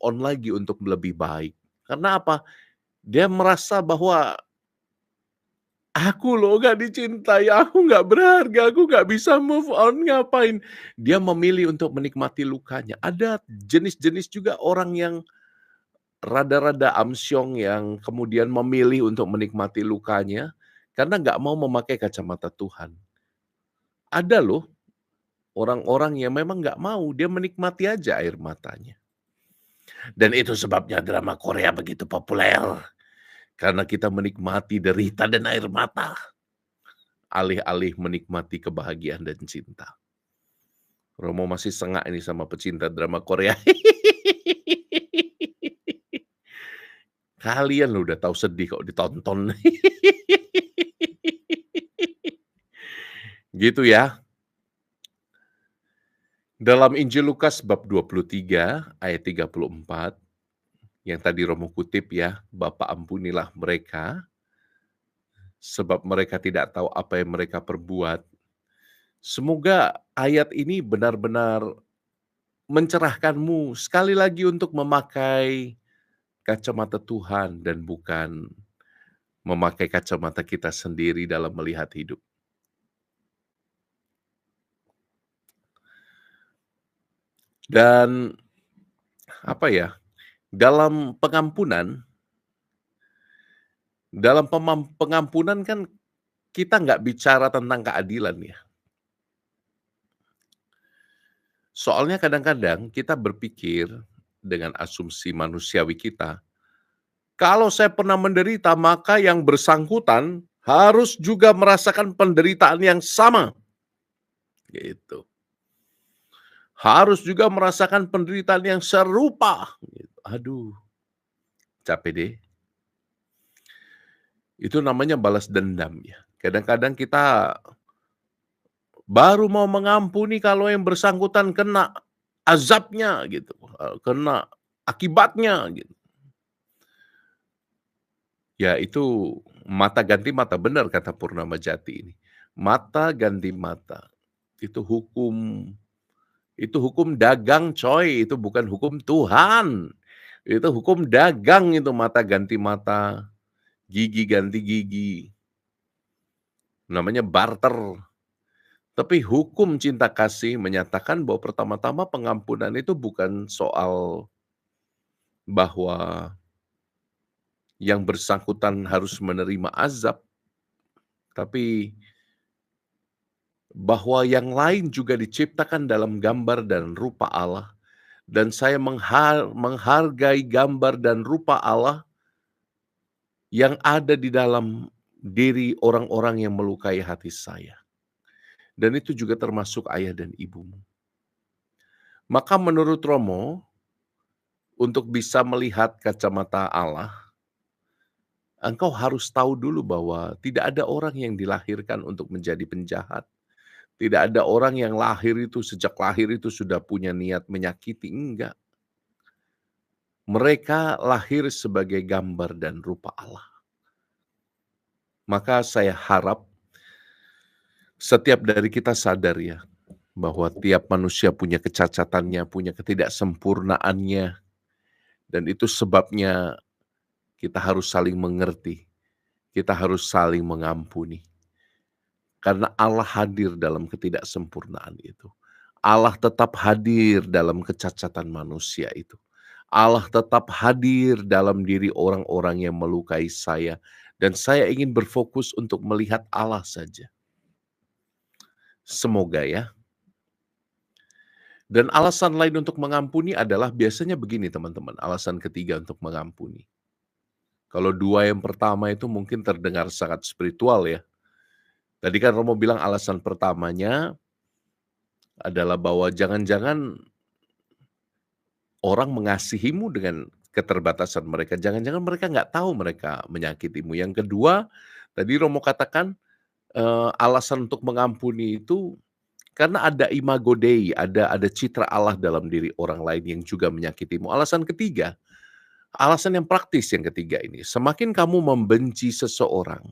on lagi untuk lebih baik. Karena apa? Dia merasa bahwa, "Aku loh nggak dicintai, aku nggak berharga, aku nggak bisa move on, ngapain?" Dia memilih untuk menikmati lukanya. Ada jenis-jenis juga orang yang rada-rada amsyong yang kemudian memilih untuk menikmati lukanya, karena nggak mau memakai kacamata Tuhan. Ada loh orang-orang yang memang nggak mau, dia menikmati aja air matanya. Dan itu sebabnya drama Korea begitu populer, karena kita menikmati derita dan air mata, alih-alih menikmati kebahagiaan dan cinta. Romo masih sengak ini sama pecinta drama Korea. Kalian loh udah tahu sedih kok ditonton. Gitu ya. Dalam Injil Lukas bab 23 ayat 34, yang tadi Romo kutip ya, "Bapa ampunilah mereka, sebab mereka tidak tahu apa yang mereka perbuat." Semoga ayat ini benar-benar mencerahkanmu sekali lagi untuk memakai kacamata Tuhan dan bukan memakai kacamata kita sendiri dalam melihat hidup. Dan apa ya, dalam pengampunan pengampunan kan kita nggak bicara tentang keadilan ya. Soalnya kadang-kadang kita berpikir dengan asumsi manusiawi kita, kalau saya pernah menderita, maka yang bersangkutan harus juga merasakan penderitaan yang sama. Gitu. Harus juga merasakan penderitaan yang serupa. Gitu. Aduh, capek deh. Itu namanya balas dendam ya. Kadang-kadang kita baru mau mengampuni kalau yang bersangkutan kena azabnya gitu, kena akibatnya gitu. Ya itu mata ganti mata, benar kata Purnama Jati ini. Mata ganti mata. Itu hukum dagang coy, itu bukan hukum Tuhan. Itu hukum dagang itu, mata ganti mata, gigi ganti gigi. Namanya barter. Tapi hukum cinta kasih menyatakan bahwa pertama-tama pengampunan itu bukan soal bahwa yang bersangkutan harus menerima azab, tapi bahwa yang lain juga diciptakan dalam gambar dan rupa Allah. Dan saya menghargai gambar dan rupa Allah yang ada di dalam diri orang-orang yang melukai hati saya. Dan itu juga termasuk ayah dan ibumu. Maka menurut Romo, untuk bisa melihat kacamata Allah, engkau harus tahu dulu bahwa tidak ada orang yang dilahirkan untuk menjadi penjahat. Tidak ada orang yang sejak lahir itu sudah punya niat menyakiti, enggak. Mereka lahir sebagai gambar dan rupa Allah. Maka saya harap setiap dari kita sadar ya, bahwa tiap manusia punya kecacatannya, punya ketidaksempurnaannya, dan itu sebabnya kita harus saling mengerti, kita harus saling mengampuni. Karena Allah hadir dalam ketidaksempurnaan itu. Allah tetap hadir dalam kecacatan manusia itu. Allah tetap hadir dalam diri orang-orang yang melukai saya. Dan saya ingin berfokus untuk melihat Allah saja. Semoga ya. Dan alasan lain untuk mengampuni adalah biasanya begini teman-teman. Alasan ketiga untuk mengampuni. Kalau dua yang pertama itu mungkin terdengar sangat spiritual ya. Tadi kan Romo bilang alasan pertamanya adalah bahwa jangan-jangan orang mengasihimu dengan keterbatasan mereka. Jangan-jangan mereka nggak tahu mereka menyakitimu. Yang kedua, tadi Romo katakan alasan untuk mengampuni itu karena ada imago Dei, ada citra Allah dalam diri orang lain yang juga menyakitimu. Alasan ketiga, alasan yang praktis yang ketiga ini, semakin kamu membenci seseorang,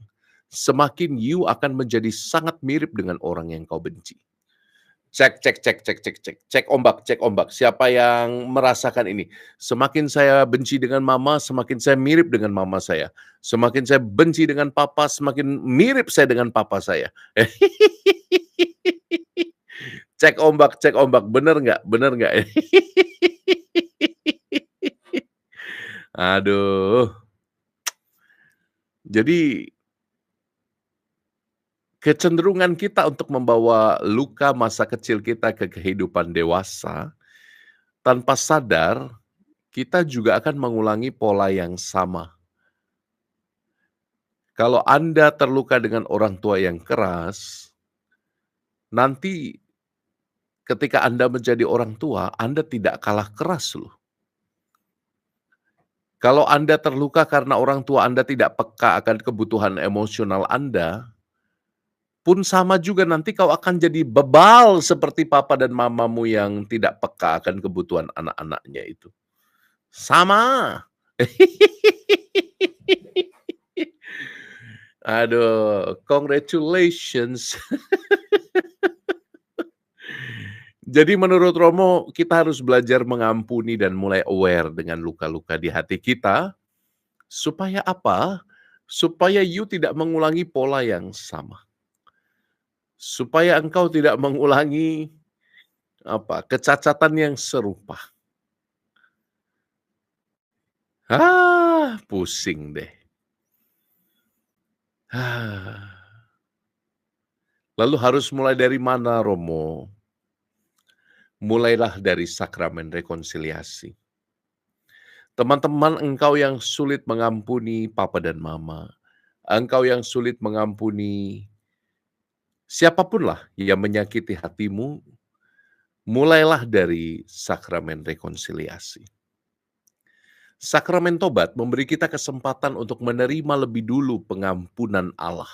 semakin you akan menjadi sangat mirip dengan orang yang kau benci. Cek cek cek cek cek cek, cek ombak. Siapa yang merasakan ini? Semakin saya benci dengan mama, semakin saya mirip dengan mama saya. Semakin saya benci dengan papa, semakin mirip saya dengan papa saya. Cek ombak, bener nggak? Bener nggak? Aduh. Jadi kecenderungan kita untuk membawa luka masa kecil kita ke kehidupan dewasa, tanpa sadar kita juga akan mengulangi pola yang sama. Kalau Anda terluka dengan orang tua yang keras, nanti ketika Anda menjadi orang tua, Anda tidak kalah keras loh. Kalau Anda terluka karena orang tua Anda tidak peka akan kebutuhan emosional Anda, pun sama juga nanti kau akan jadi bebal seperti papa dan mamamu yang tidak peka akan kebutuhan anak-anaknya itu. Sama. Aduh, congratulations. Jadi menurut Romo, kita harus belajar mengampuni dan mulai aware dengan luka-luka di hati kita. Supaya apa? Supaya you tidak mengulangi pola yang sama. Supaya engkau tidak mengulangi kecacatan yang serupa. Pusing deh. Lalu harus mulai dari mana, Romo? Mulailah dari sakramen rekonsiliasi. Teman-teman engkau yang sulit mengampuni papa dan mama, engkau yang sulit mengampuni siapapunlah yang menyakiti hatimu, mulailah dari sakramen rekonsiliasi. Sakramen tobat memberi kita kesempatan untuk menerima lebih dulu pengampunan Allah.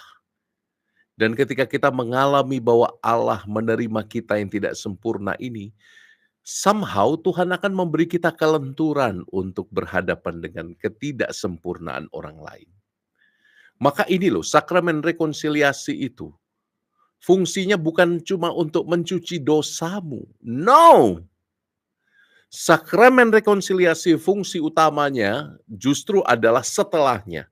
Dan ketika kita mengalami bahwa Allah menerima kita yang tidak sempurna ini, somehow Tuhan akan memberi kita kelenturan untuk berhadapan dengan ketidaksempurnaan orang lain. Maka ini loh, sakramen rekonsiliasi itu, fungsinya bukan cuma untuk mencuci dosamu. No! Sakramen rekonsiliasi fungsi utamanya justru adalah setelahnya.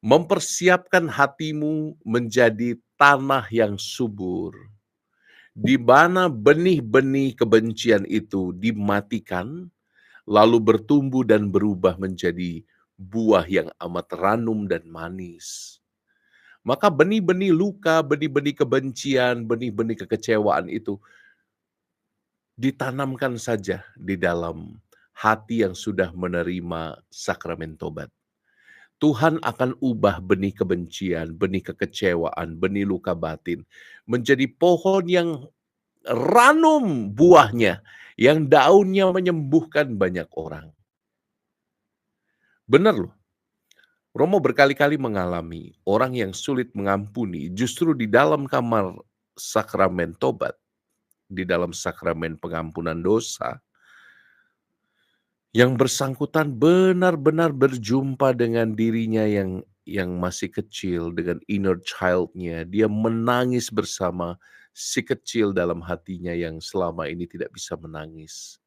Mempersiapkan hatimu menjadi tanah yang subur, di mana benih-benih kebencian itu dimatikan, lalu bertumbuh dan berubah menjadi buah yang amat ranum dan manis. Maka benih-benih luka, benih-benih kebencian, benih-benih kekecewaan itu ditanamkan saja di dalam hati yang sudah menerima sakramen tobat. Tuhan akan ubah benih kebencian, benih kekecewaan, benih luka batin menjadi pohon yang ranum buahnya, yang daunnya menyembuhkan banyak orang. Benar loh, Romo berkali-kali mengalami orang yang sulit mengampuni justru di dalam kamar sakramen tobat, di dalam sakramen pengampunan dosa, yang bersangkutan benar-benar berjumpa dengan dirinya yang masih kecil, dengan inner child-nya. Dia menangis bersama si kecil dalam hatinya yang selama ini tidak bisa menangis.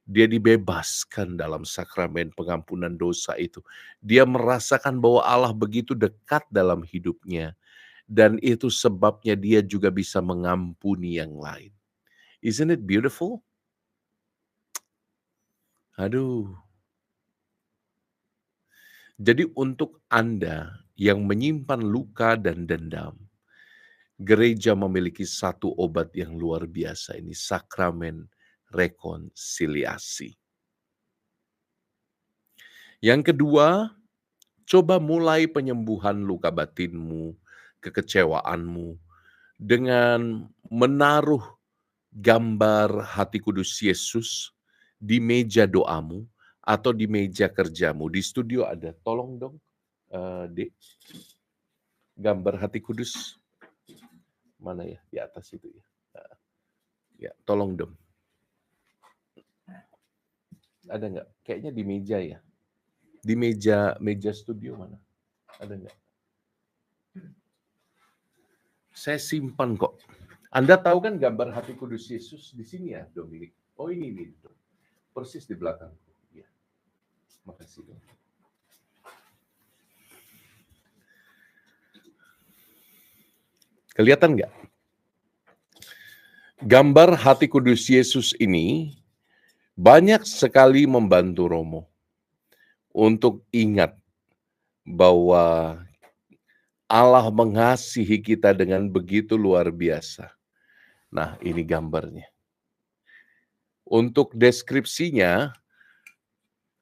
Dia dibebaskan dalam sakramen pengampunan dosa itu. Dia merasakan bahwa Allah begitu dekat dalam hidupnya. Dan itu sebabnya dia juga bisa mengampuni yang lain. Isn't it beautiful? Aduh. Jadi untuk Anda yang menyimpan luka dan dendam, gereja memiliki satu obat yang luar biasa ini, sakramen rekonsiliasi. Yang kedua, coba mulai penyembuhan luka batinmu, kekecewaanmu, dengan menaruh gambar hati kudus Yesus di meja doamu atau di meja kerjamu. Di studio ada, tolong dong, Dek, gambar hati kudus. Mana ya? Di atas itu ya. Ya, tolong dong. Ada nggak? Kayaknya di meja ya. Di meja studio mana? Ada nggak? Saya simpan kok. Anda tahu kan gambar hati kudus Yesus di sini ya, Dominic? Oh ini nih, persis di belakangku. Ya, makasih Dom. Kelihatan nggak? Gambar hati kudus Yesus ini banyak sekali membantu Romo untuk ingat bahwa Allah mengasihi kita dengan begitu luar biasa. Nah, ini gambarnya. Untuk deskripsinya,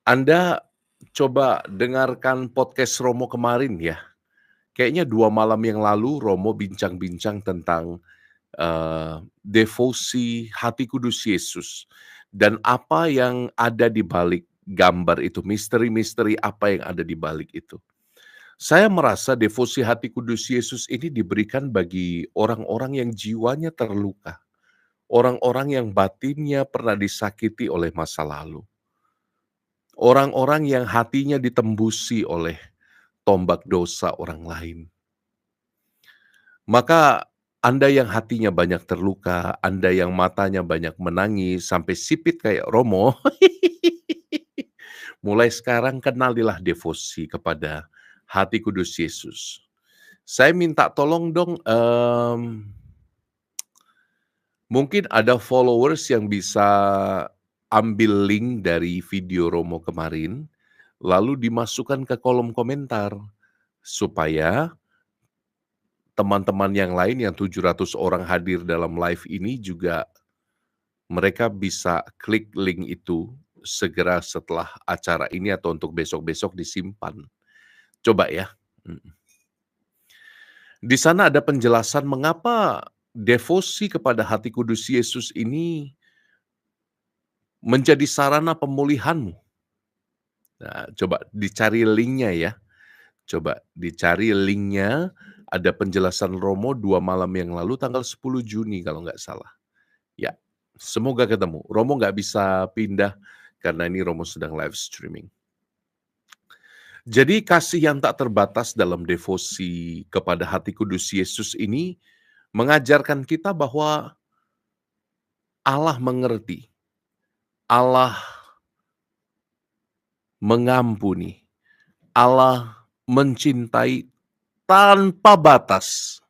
Anda coba dengarkan podcast Romo kemarin ya. Kayaknya 2 malam yang lalu Romo bincang-bincang tentang devosi hati kudus Yesus dan apa yang ada di balik gambar itu, misteri-misteri apa yang ada di balik itu. Saya merasa devosi hati kudus Yesus ini diberikan bagi orang-orang yang jiwanya terluka, orang-orang yang batinnya pernah disakiti oleh masa lalu, orang-orang yang hatinya ditembusi oleh tombak dosa orang lain. Maka Anda yang hatinya banyak terluka, Anda yang matanya banyak menangis, sampai sipit kayak Romo, mulai sekarang kenalilah devosi kepada hati kudus Yesus. Saya minta tolong dong, mungkin ada followers yang bisa ambil link dari video Romo kemarin, lalu dimasukkan ke kolom komentar, supaya teman-teman yang lain yang 700 orang hadir dalam live ini juga mereka bisa klik link itu segera setelah acara ini atau untuk besok-besok disimpan. Coba ya. Di sana ada penjelasan mengapa devosi kepada hati kudus Yesus ini menjadi sarana pemulihanmu. Nah, coba dicari linknya ya. Coba dicari linknya, ada penjelasan Romo 2 malam yang lalu tanggal 10 Juni kalau nggak salah. Ya, semoga ketemu. Romo nggak bisa pindah karena ini Romo sedang live streaming. Jadi kasih yang tak terbatas dalam devosi kepada hati kudus Yesus ini mengajarkan kita bahwa Allah mengerti, Allah mengampuni, Allah mencintai tanpa batas.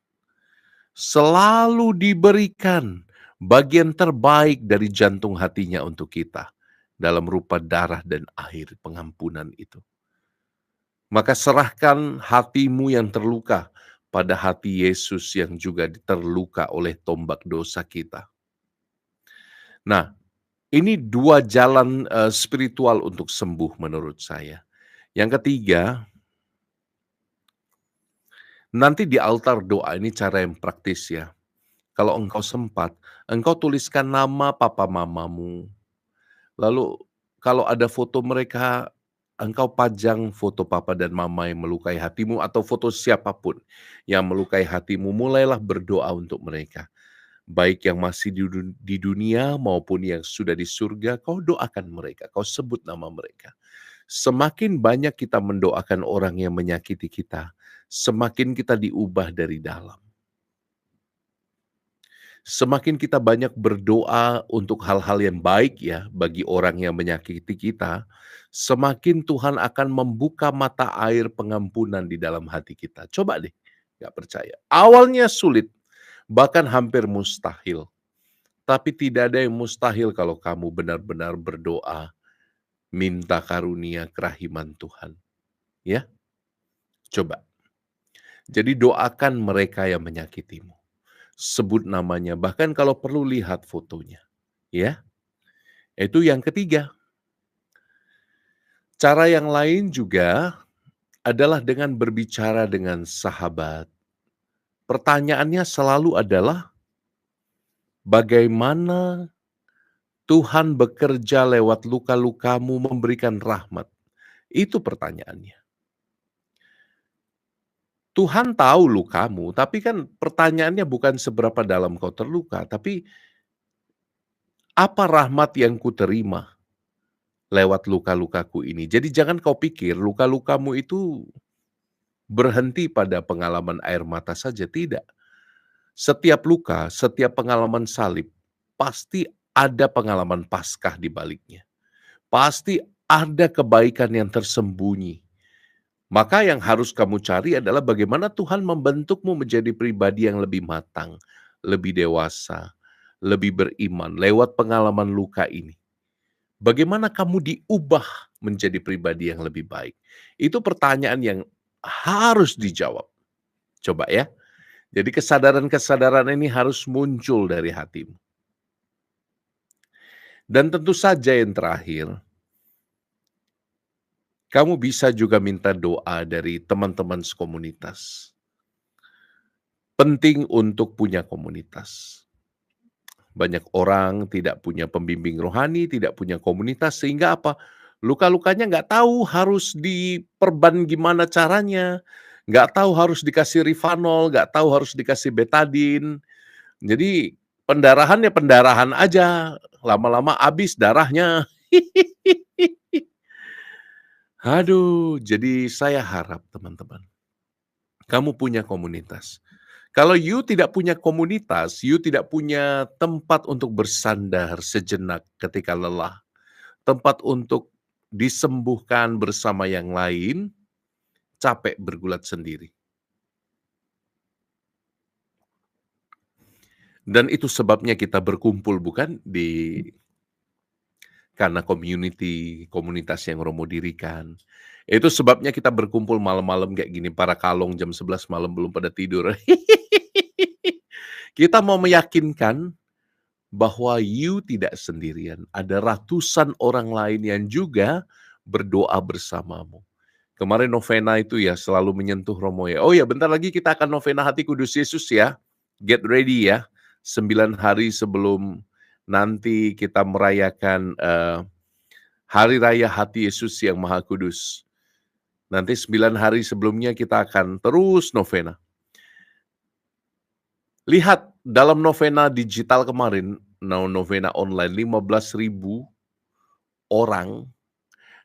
Selalu diberikan bagian terbaik dari jantung hatinya untuk kita dalam rupa darah dan air pengampunan itu. Maka serahkan hatimu yang terluka pada hati Yesus yang juga terluka oleh tombak dosa kita. Nah, ini 2 jalan spiritual untuk sembuh menurut saya. Yang ketiga, nanti di altar doa ini cara yang praktis ya. Kalau engkau sempat, engkau tuliskan nama papa mamamu. Lalu kalau ada foto mereka, engkau pajang foto papa dan mama yang melukai hatimu atau foto siapapun yang melukai hatimu. Mulailah berdoa untuk mereka. Baik yang masih di dunia maupun yang sudah di surga, kau doakan mereka, kau sebut nama mereka. Semakin banyak kita mendoakan orang yang menyakiti kita, semakin kita diubah dari dalam. Semakin kita banyak berdoa untuk hal-hal yang baik ya bagi orang yang menyakiti kita, semakin Tuhan akan membuka mata air pengampunan di dalam hati kita. Coba deh, gak percaya. Awalnya sulit, bahkan hampir mustahil. Tapi tidak ada yang mustahil kalau kamu benar-benar berdoa, minta karunia kerahiman Tuhan. Ya, coba. Jadi doakan mereka yang menyakitimu. Sebut namanya, bahkan kalau perlu lihat fotonya. Ya, itu yang ketiga. Cara yang lain juga adalah dengan berbicara dengan sahabat. Pertanyaannya selalu adalah, bagaimana Tuhan bekerja lewat luka-lukamu memberikan rahmat? Itu pertanyaannya. Tuhan tahu lukamu, tapi kan pertanyaannya bukan seberapa dalam kau terluka, tapi apa rahmat yang kuterima lewat luka-lukaku ini? Jadi jangan kau pikir luka-lukamu itu berhenti pada pengalaman air mata saja, tidak. Setiap luka, setiap pengalaman salib, pasti ada pengalaman Paskah di baliknya. Pasti ada kebaikan yang tersembunyi. Maka yang harus kamu cari adalah bagaimana Tuhan membentukmu menjadi pribadi yang lebih matang, lebih dewasa, lebih beriman lewat pengalaman luka ini. Bagaimana kamu diubah menjadi pribadi yang lebih baik? Itu pertanyaan yang harus dijawab. Coba ya. Jadi kesadaran-kesadaran ini harus muncul dari hatimu. Dan tentu saja yang terakhir, kamu bisa juga minta doa dari teman-teman sekomunitas. Penting untuk punya komunitas. Banyak orang tidak punya pembimbing rohani, tidak punya komunitas, sehingga apa? Luka-lukanya nggak tahu harus diperban gimana caranya, nggak tahu harus dikasih Rivanol, nggak tahu harus dikasih betadin. Jadi pendarahan ya pendarahan aja, lama-lama habis darahnya. Aduh, jadi saya harap teman-teman, kamu punya komunitas. Kalau you tidak punya komunitas, you tidak punya tempat untuk bersandar sejenak ketika lelah, tempat untuk disembuhkan bersama yang lain, capek bergulat sendiri. Dan itu sebabnya kita berkumpul bukan karena komunitas yang Romo dirikan. Itu sebabnya kita berkumpul malam-malam kayak gini, para kalong jam 11 malam belum pada tidur. Kita mau meyakinkan bahwa you tidak sendirian. Ada ratusan orang lain yang juga berdoa bersamamu. Kemarin novena itu ya selalu menyentuh Romo ya. Oh ya, bentar lagi kita akan novena Hati Kudus Yesus ya. Get ready ya. 9 hari sebelum nanti kita merayakan Hari Raya Hati Yesus yang Maha Kudus. Nanti 9 hari sebelumnya kita akan terus novena. Lihat dalam novena digital kemarin, novena online 15.000 orang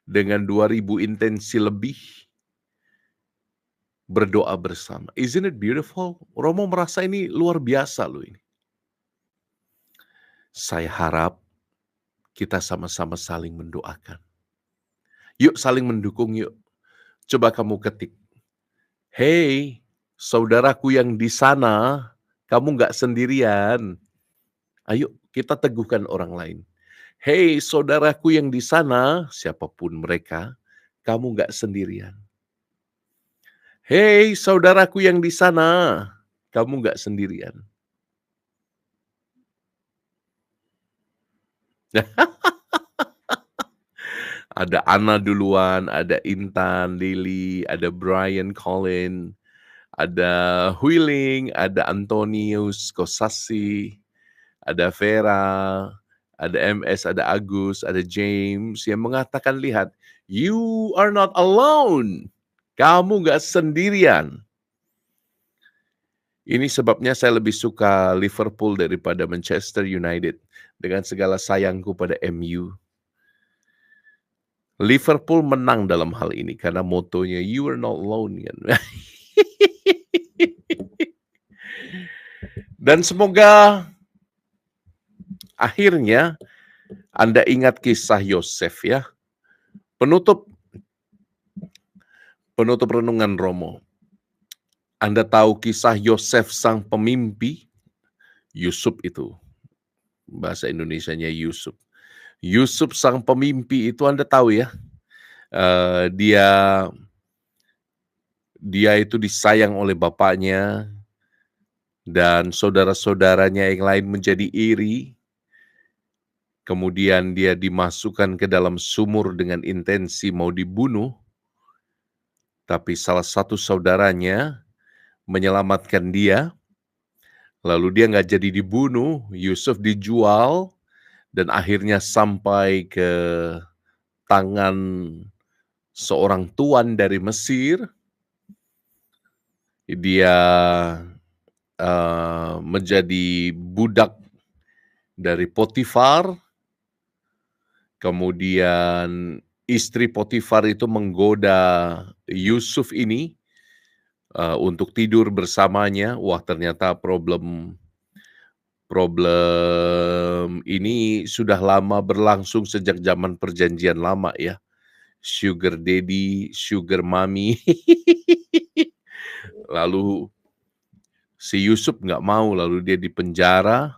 dengan 2.000 intensi lebih berdoa bersama. Isn't it beautiful? Romo merasa ini luar biasa loh ini. Saya harap kita sama-sama saling mendoakan. Yuk saling mendukung yuk. Coba kamu ketik. Hey, saudaraku yang di sana, kamu nggak sendirian. Ayo kita teguhkan orang lain. Hey, saudaraku yang di sana, siapapun mereka, kamu nggak sendirian. Hey, saudaraku yang di sana, kamu nggak sendirian. Ada Anna duluan, ada Intan, Lily, ada Brian, Colin, ada Huiling, ada Antonius, Kosasi, ada Vera, ada MS, ada Agus, ada James yang mengatakan, lihat, you are not alone. Kamu nggak sendirian. Ini sebabnya saya lebih suka Liverpool daripada Manchester United dengan segala sayangku pada MU. Liverpool menang dalam hal ini karena motonya you are not alone kan. Dan semoga akhirnya Anda ingat kisah Yosef ya. Penutup renungan Romo. Anda tahu kisah Yosef sang pemimpi? Yusuf itu. Bahasa Indonesianya Yusuf. Yusuf sang pemimpi itu Anda tahu ya. Dia itu disayang oleh bapaknya dan saudara-saudaranya yang lain menjadi iri. Kemudian dia dimasukkan ke dalam sumur dengan intensi mau dibunuh. Tapi salah satu saudaranya menyelamatkan dia. Lalu dia nggak jadi dibunuh, Yusuf dijual, dan akhirnya sampai ke tangan seorang tuan dari Mesir. Dia menjadi budak dari Potifar. Kemudian istri Potifar itu menggoda Yusuf ini untuk tidur bersamanya. Wah, ternyata problem problem ini sudah lama berlangsung sejak zaman perjanjian lama ya. Sugar daddy, sugar mommy. Lalu si Yusuf nggak mau, lalu dia dipenjara.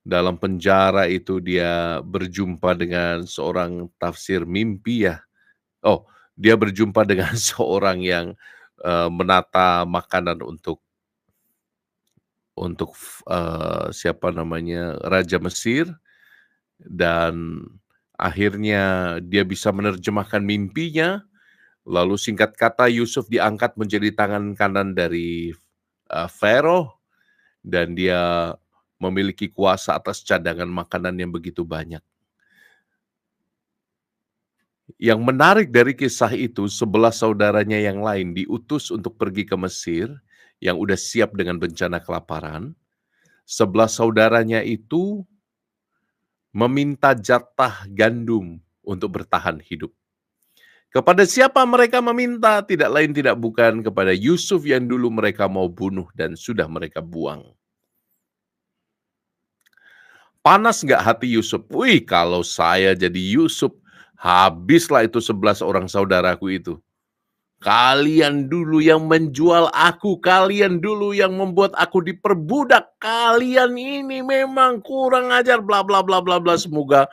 Dalam penjara itu dia berjumpa dengan seorang tafsir mimpi ya. Oh, dia berjumpa dengan seorang yang, menata makanan untuk siapa namanya, raja Mesir, dan akhirnya dia bisa menerjemahkan mimpinya. Lalu singkat kata Yusuf diangkat menjadi tangan kanan dari, Fero, dan dia memiliki kuasa atas cadangan makanan yang begitu banyak. Yang menarik dari kisah itu, 11 saudaranya yang lain diutus untuk pergi ke Mesir, yang udah siap dengan bencana kelaparan. 11 saudaranya itu meminta jatah gandum untuk bertahan hidup. Kepada siapa mereka meminta? Tidak lain tidak bukan kepada Yusuf yang dulu mereka mau bunuh dan sudah mereka buang. Panas nggak hati Yusuf? Wih, kalau saya jadi Yusuf, habislah itu 11 orang saudaraku itu. Kalian dulu yang menjual aku, kalian dulu yang membuat aku diperbudak, kalian ini memang kurang ajar, bla bla bla bla bla. Semoga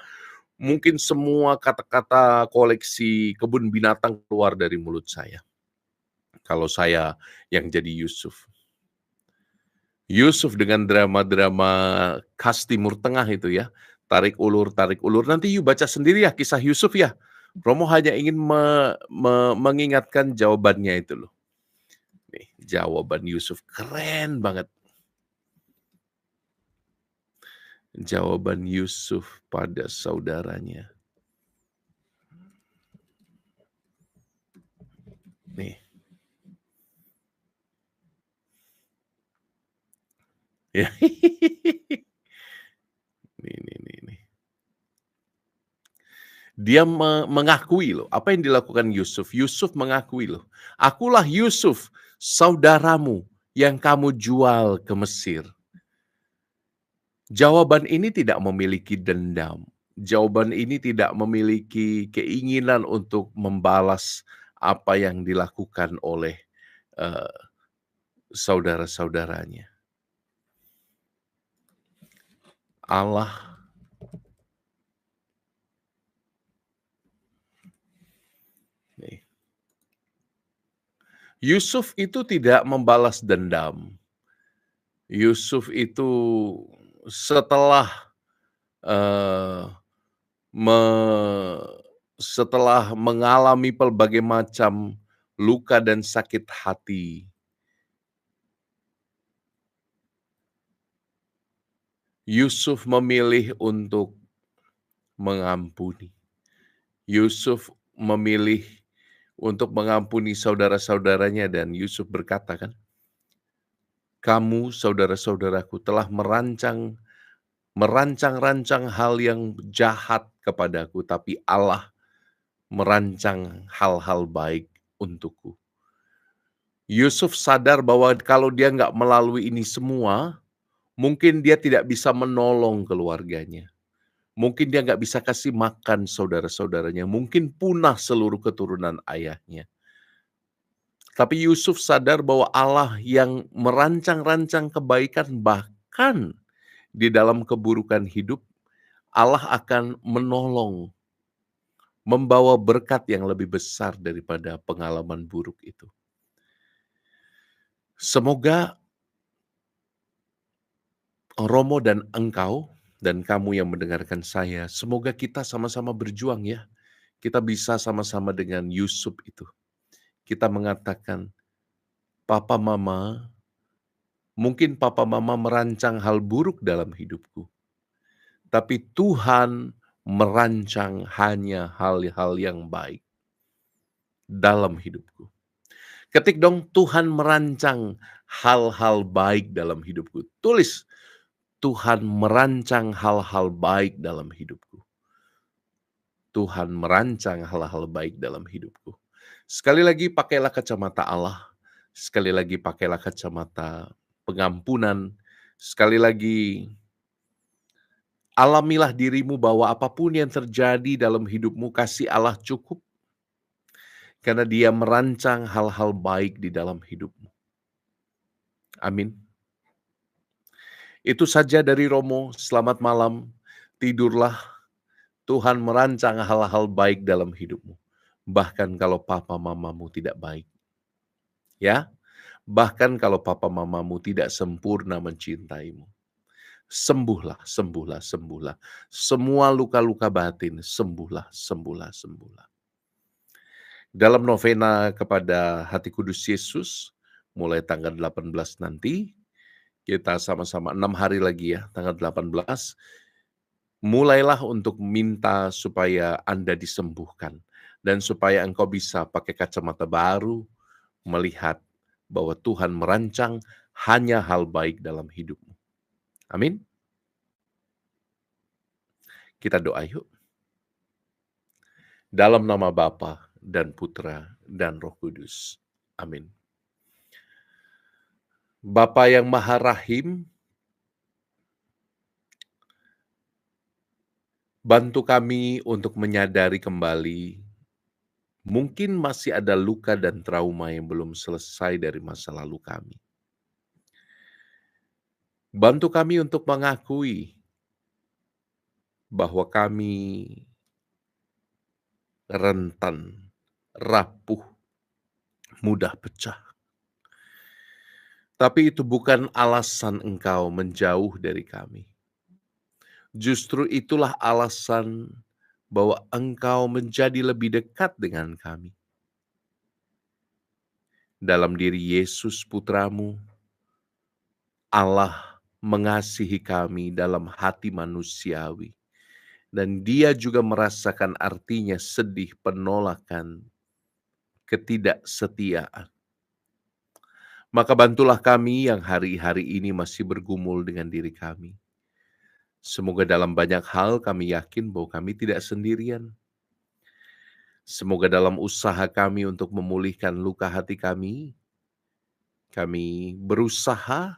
mungkin semua kata-kata koleksi kebun binatang keluar dari mulut saya. Kalau saya yang jadi Yusuf. Yusuf dengan drama-drama khas Timur Tengah itu ya. Tarik ulur, tarik ulur. Nanti you baca sendiri ya kisah Yusuf ya. Romo hanya ingin mengingatkan jawabannya itu loh. Nih, jawaban Yusuf keren banget. Jawaban Yusuf pada saudaranya. Nih. Ya. Nih. Dia mengakui loh, apa yang dilakukan Yusuf. Yusuf mengakui loh, akulah Yusuf, saudaramu yang kamu jual ke Mesir. Jawaban ini tidak memiliki dendam. Jawaban ini tidak memiliki keinginan untuk membalas apa yang dilakukan oleh uh, saudara-saudaranya. Allah nih. Yusuf itu tidak membalas dendam. Yusuf itu setelah setelah mengalami pelbagai macam luka dan sakit hati, Yusuf memilih untuk mengampuni. Yusuf memilih untuk mengampuni saudara-saudaranya, dan Yusuf berkata kan, kamu saudara-saudaraku telah merancang-rancang hal yang jahat kepadaku, tapi Allah merancang hal-hal baik untukku. Yusuf sadar bahwa kalau dia nggak melalui ini semua, mungkin dia tidak bisa menolong keluarganya. Mungkin dia nggak bisa kasih makan saudara-saudaranya. Mungkin punah seluruh keturunan ayahnya. Tapi Yusuf sadar bahwa Allah yang merancang-rancang kebaikan, bahkan di dalam keburukan hidup, Allah akan menolong, membawa berkat yang lebih besar daripada pengalaman buruk itu. Semoga Romo dan engkau dan kamu yang mendengarkan saya, semoga kita sama-sama berjuang ya. Kita bisa sama-sama dengan Yusuf itu. Kita mengatakan, Papa Mama, mungkin Papa Mama merancang hal buruk dalam hidupku. Tapi Tuhan merancang hanya hal-hal yang baik dalam hidupku. Ketik dong, Tuhan merancang hal-hal baik dalam hidupku. Tulis, Tuhan merancang hal-hal baik dalam hidupku. Tuhan merancang hal-hal baik dalam hidupku. Sekali lagi, pakailah kacamata Allah. Sekali lagi pakailah kacamata pengampunan. Sekali lagi alamilah dirimu bahwa apapun yang terjadi dalam hidupmu, kasih Allah cukup. Karena Dia merancang hal-hal baik di dalam hidupmu. Amin. Itu saja dari Romo, selamat malam. Tidurlah, Tuhan merancang hal-hal baik dalam hidupmu. Bahkan kalau papa mamamu tidak baik. Ya, bahkan kalau papa mamamu tidak sempurna mencintaimu. Sembuhlah, sembuhlah, sembuhlah. Semua luka-luka batin, sembuhlah, sembuhlah, sembuhlah. Dalam novena kepada Hati Kudus Yesus, mulai tanggal 18 nanti, kita sama-sama 6 hari lagi ya, tanggal 18, mulailah untuk minta supaya Anda disembuhkan. Dan supaya engkau bisa pakai kacamata baru, melihat bahwa Tuhan merancang hanya hal baik dalam hidupmu. Amin. Kita doa yuk. Dalam nama Bapa dan Putra dan Roh Kudus. Amin. Bapa yang Maha Rahim, bantu kami untuk menyadari kembali, mungkin masih ada luka dan trauma yang belum selesai dari masa lalu kami. Bantu kami untuk mengakui bahwa kami rentan, rapuh, mudah pecah. Tapi itu bukan alasan engkau menjauh dari kami. Justru itulah alasan bahwa engkau menjadi lebih dekat dengan kami. Dalam diri Yesus Putramu, Allah mengasihi kami dalam hati manusiawi. Dan Dia juga merasakan artinya sedih, penolakan, ketidaksetiaan. Maka bantulah kami yang hari-hari ini masih bergumul dengan diri kami. Semoga dalam banyak hal kami yakin bahwa kami tidak sendirian. Semoga dalam usaha kami untuk memulihkan luka hati kami berusaha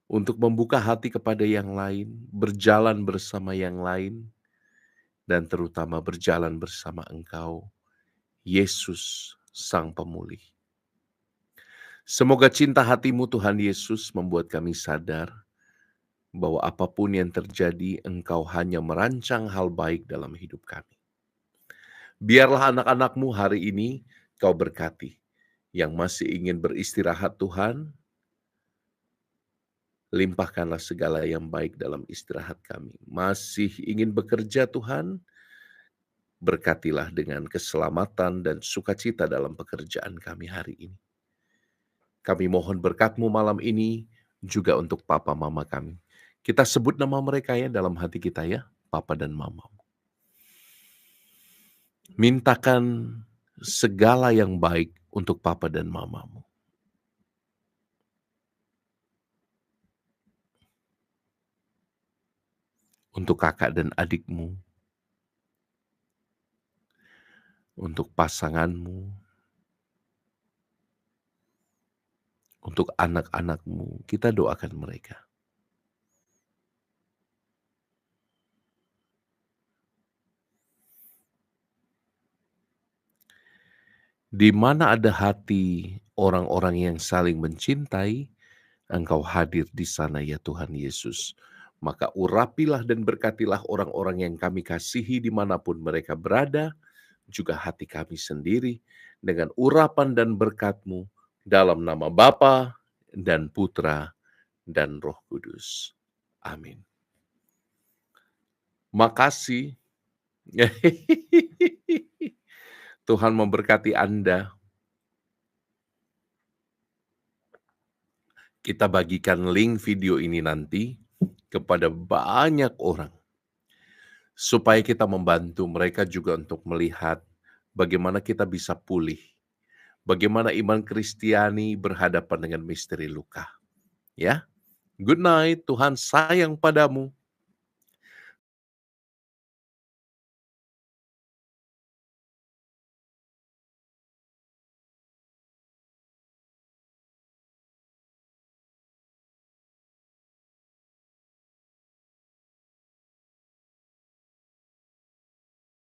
untuk membuka hati kepada yang lain, berjalan bersama yang lain, dan terutama berjalan bersama Engkau, Yesus Sang Pemulih. Semoga cinta hati-Mu Tuhan Yesus membuat kami sadar bahwa apapun yang terjadi, Engkau hanya merancang hal baik dalam hidup kami. Biarlah anak-anak-Mu hari ini Kau berkati. Yang masih ingin beristirahat Tuhan, limpahkanlah segala yang baik dalam istirahat kami. Masih ingin bekerja Tuhan, berkatilah dengan keselamatan dan sukacita dalam pekerjaan kami hari ini. Kami mohon berkat-Mu malam ini juga untuk papa mama kami. Kita sebut nama mereka ya dalam hati kita ya, papa dan mama. Mintakan segala yang baik untuk papa dan mamamu. Untuk kakak dan adikmu. Untuk pasanganmu. Untuk anak-anakmu, kita doakan mereka. Di mana ada hati orang-orang yang saling mencintai, Engkau hadir di sana ya Tuhan Yesus. Maka urapilah dan berkatilah orang-orang yang kami kasihi dimanapun mereka berada, juga hati kami sendiri, dengan urapan dan berkat-Mu, dalam nama Bapa dan Putra dan Roh Kudus. Amin. Makasih. Tuhan memberkati Anda. Kita bagikan link video ini nanti kepada banyak orang. Supaya kita membantu mereka juga untuk melihat bagaimana kita bisa pulih. Bagaimana iman Kristiani berhadapan dengan misteri luka. Ya, good night, Tuhan sayang padamu.